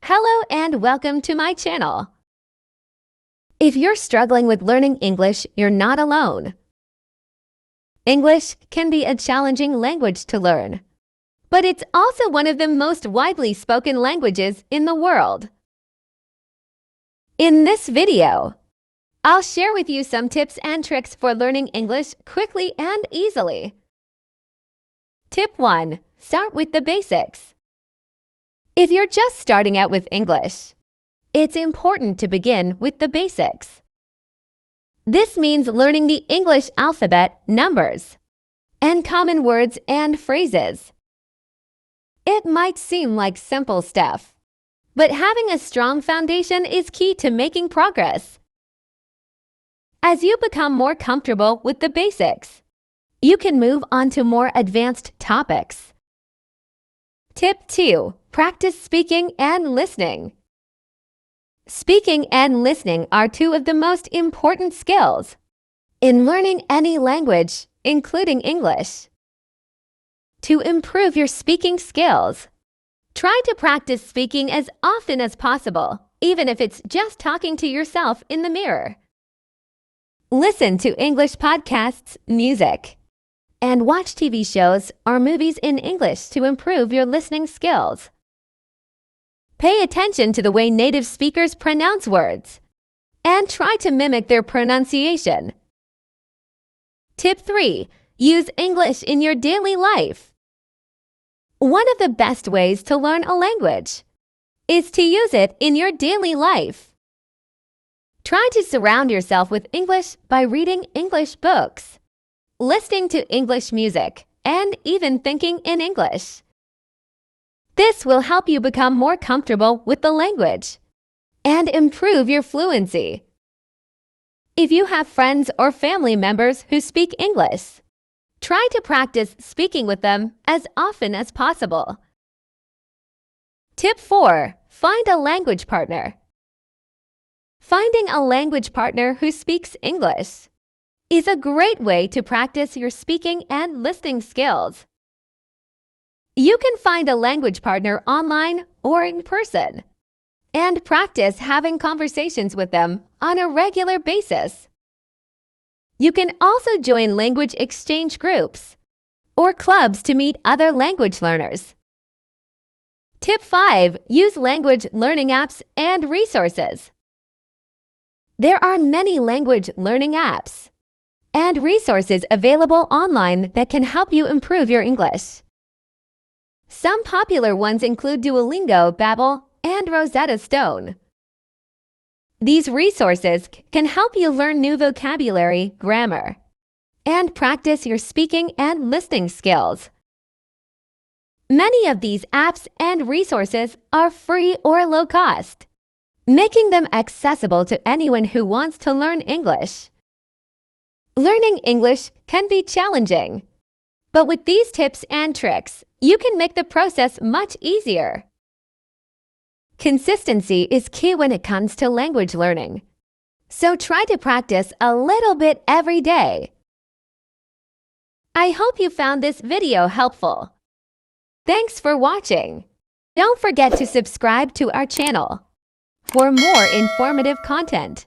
Hello and welcome to my channel. If you're struggling with learning English, you're not alone. English can be a challenging language to learn, but it's also one of the most widely spoken languages in the world. In this video, I'll share with you some tips and tricks for learning English quickly and easily. Tip 1. Start with the basics. If you're just starting out with English, it's important to begin with the basics. This means learning the English alphabet, numbers, and common words and phrases. It might seem like simple stuff, but having a strong foundation is key to making progress. As you become more comfortable with the basics, you can move on to more advanced topics. Tip 2. Practice speaking and listening. Speaking and listening are two of the most important skills in learning any language, including English. To improve your speaking skills, try to practice speaking as often as possible, even if it's just talking to yourself in the mirror. Listen to English podcasts, music, and watch TV shows or movies in English to improve your listening skills. Pay attention to the way native speakers pronounce words, and try to mimic their pronunciation. Tip 3. Use English in your daily life. One of the best ways to learn a language is to use it in your daily life. Try to surround yourself with English by reading English books, listening to English music, and even thinking in English. This will help you become more comfortable with the language and improve your fluency. If you have friends or family members who speak English, try to practice speaking with them as often as possible. Tip 4. Find a language partner. Finding a language partner who speaks English is a great way to practice your speaking and listening skills. You can find a language partner online or in person and practice having conversations with them on a regular basis. You can also join language exchange groups or clubs to meet other language learners. Tip 5. Use language learning apps and resources. There are many language learning apps and resources available online that can help you improve your English. Some popular ones include Duolingo, Babbel, and Rosetta Stone. These resources can help you learn new vocabulary, grammar, and practice your speaking and listening skills. Many of these apps and resources are free or low cost, making them accessible to anyone who wants to learn English. Learning English can be challenging, but with these tips and tricks, you can make the process much easier. Consistency is key when it comes to language learning, so try to practice a little bit every day. I hope you found this video helpful. Thanks for watching. Don't forget to subscribe to our channel for more informative content.